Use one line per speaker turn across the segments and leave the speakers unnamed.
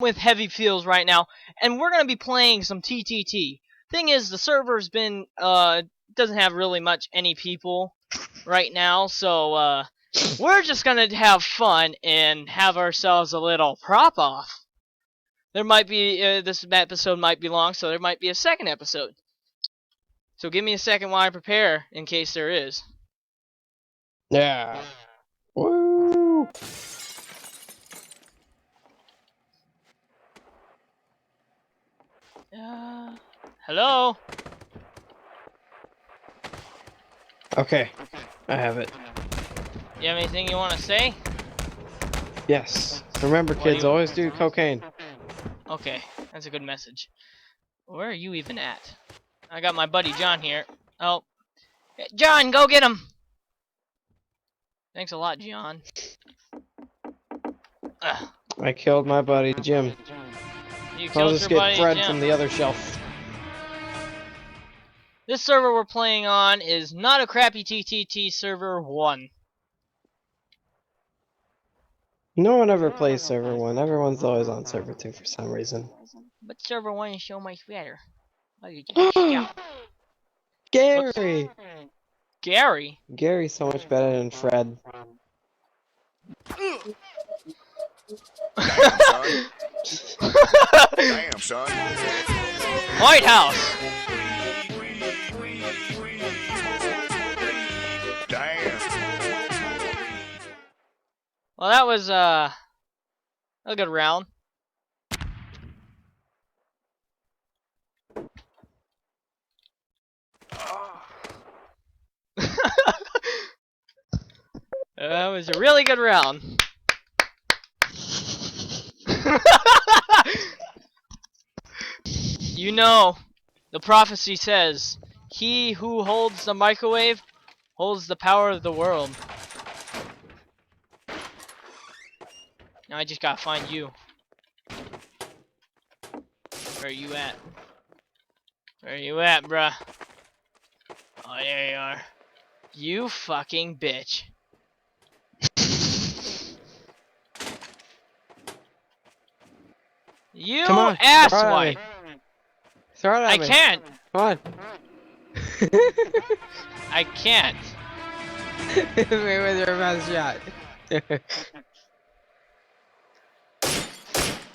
with Heavy Feels right now, and we're gonna be playing some TTT. Thing is, the server's been doesn't have really much any people right now, so we're just gonna have fun and have ourselves a little prop off. There might be this episode might be long, so there might be a second episode. So give me a second while I prepare, in case there is.
Yeah. Woo!
Hello?
Okay, I have it.
You have anything you want to say?
Yes. Remember, kids, always do cocaine.
Okay, that's a good message. Where are you even at? I got my buddy John here. Oh. John, go get him! Thanks a lot, John.
I killed my buddy Jim.
You
I'll
killed
just
your
get
buddy
bread
Jim.
from the other shelf.
This server we're playing on is not a crappy TTT server 1.
No one ever plays server 1. Everyone's always on server 2 for some reason.
But server 1 is so much better. Oh, you just scout.
Gary!
Gary?
Gary's so much better than Fred.
Damn, son.
White House!
Damn.
Well, that was a good round. That was a really good round. You know, the prophecy says, he who holds the microwave holds the power of the world. Now I just gotta find you. Where are you at? Where are you at, bruh? Oh, there you are. You fucking bitch. You
Come on,
asswipe!
Throw it at
I
me.
can't!
Come on.
I can't.
With your best shot.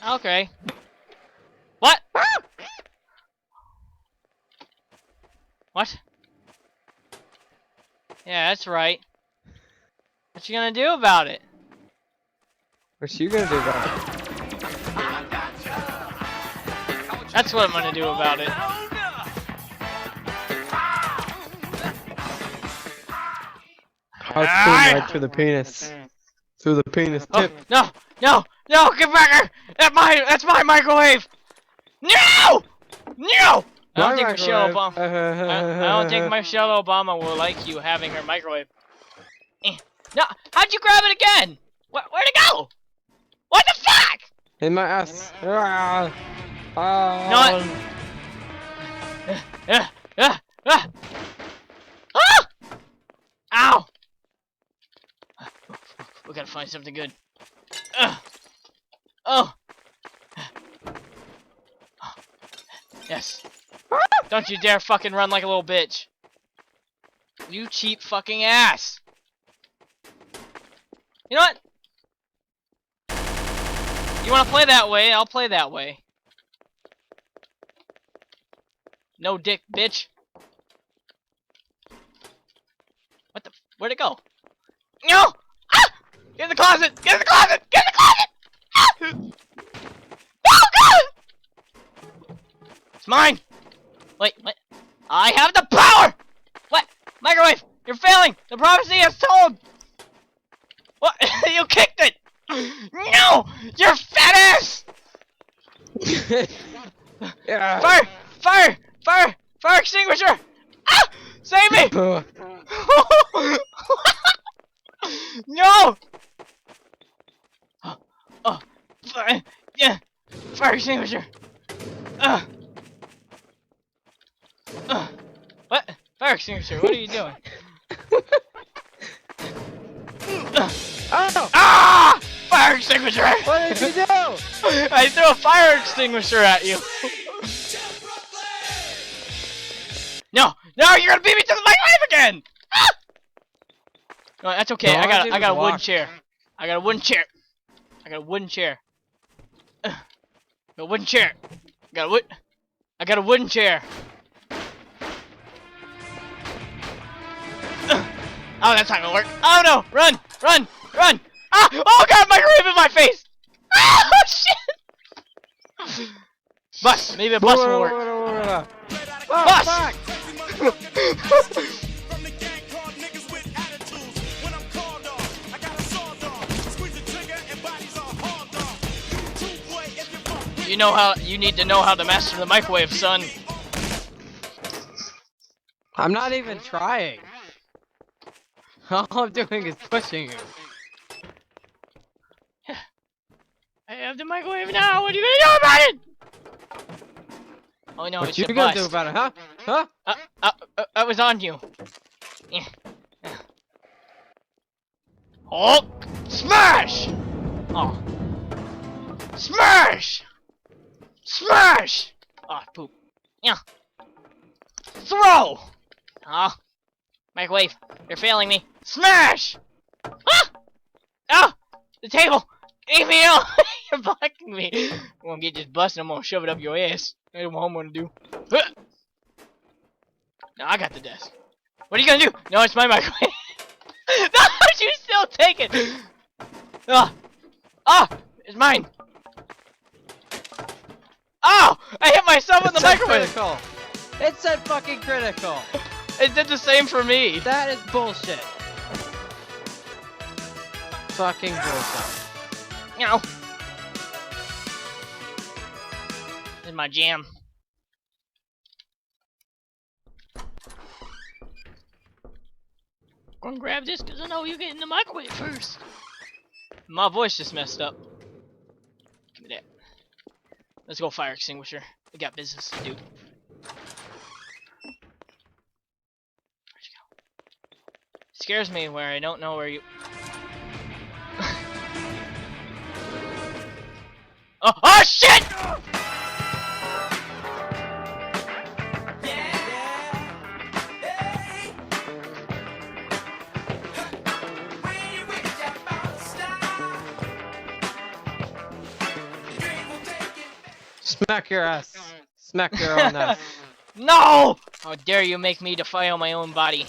Okay. What? What? Yeah, that's right. What you gonna do about it?
What you gonna do about it?
That's what I'm gonna do about it.
Harpoon right through the penis. Through the penis
Oh,
tip.
no! No! No! Get back here! That's my microwave! No! No! I don't think Michelle Obama. I don't think Michelle Obama will like you having her microwave. No! How'd you grab it again? Where'd it go? What the fuck?
In my ass.
No! Ah! Ow! We gotta find something good. Oh! Yes. Don't you dare fucking run like a little bitch. You cheap fucking ass. You know what? You wanna play that way, I'll play that way. No dick, bitch. What the? Where'd it go? No! Ah! Get in the closet! Get in the closet! Get in the closet! Ah! No, God! It's mine! Wait, what? I have the power! What? Microwave! You're failing! The prophecy has told! What? You kicked it! No! You're fat ass!
Yeah.
Fire! Fire! Fire! Fire extinguisher! Ah! Save me! No! Oh, fire! Yeah! Fire extinguisher! What? Fire extinguisher, what are you doing?
Oh!
Ah! Fire extinguisher!
What did you do?
I threw a fire extinguisher at you. No, no, you're gonna beat me to the microwave again. Ah! No, that's okay.
No,
I got a wooden
walk.
chair. I got a wooden chair. I got a wooden chair. A wooden chair. I got a wooden chair. Oh, that's not gonna work. Oh no! Run! Run! Run! Ah! Oh god! Microwave in my face! Ah! Oh shit! Bus! Maybe a bus will work. Bus!
Fuck!
You need to know how to master the microwave, son.
I'm not even trying. All I'm doing is pushing you.
I have the microwave now. What are you gonna do about it? Oh no,
What
it's
you
a
gonna
bust.
do about it, huh? Huh?
I was on you. Yeah. Oh! Smash! Oh. Smash! Smash! Oh, poop. Yeah. Throw! Ah. Microwave, you're failing me. Smash! Ah! Ah! The table! Leave me alone! You're blocking me. I'm gonna get this bus and I'm gonna shove it up your ass. That's what I'm gonna do. No, I got the desk. What are you gonna do? No, it's my microwave. No, you still take it. Ah! Ah! It's mine. Oh! I hit myself in the microwave.
Critical. It said fucking critical.
It did the same for me.
That is bullshit. Fucking bullshit.
Ow. This is my jam. Gonna grab this because I know you get in the microwave first. My voice just messed up. Give me that. Let's go fire extinguisher. We got business to do. Where'd you go? Scares me where I don't know where you... Oh shit!
Smack your ass. Smack your own ass.
No! How dare you make me defile my own body?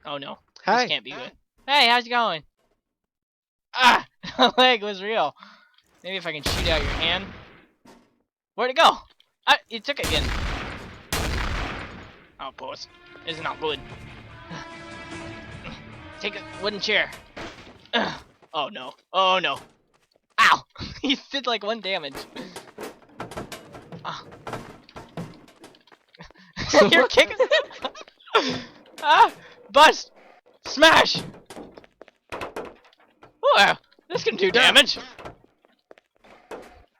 Oh no. This
Hey.
can't be good. Hey, how's it going? Ah! The leg was real. Maybe if I can shoot out your hand. Where'd it go? Ah, you took it again. Oh, pause. This is not good. Take a wooden chair. Oh no. Oh no. Ow! He did like 1 damage. Ah. You're kicking. Ah! Bust! Smash! Oh, this can do damage.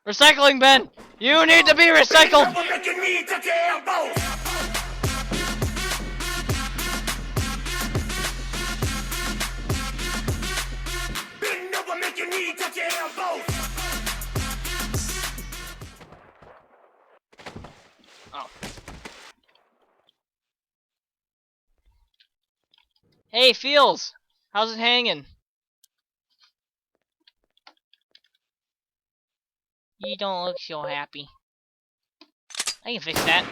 Recycling bin! You need to be recycled! Oh. Hey, Feels! How's it hanging? You don't look so happy. I can fix that.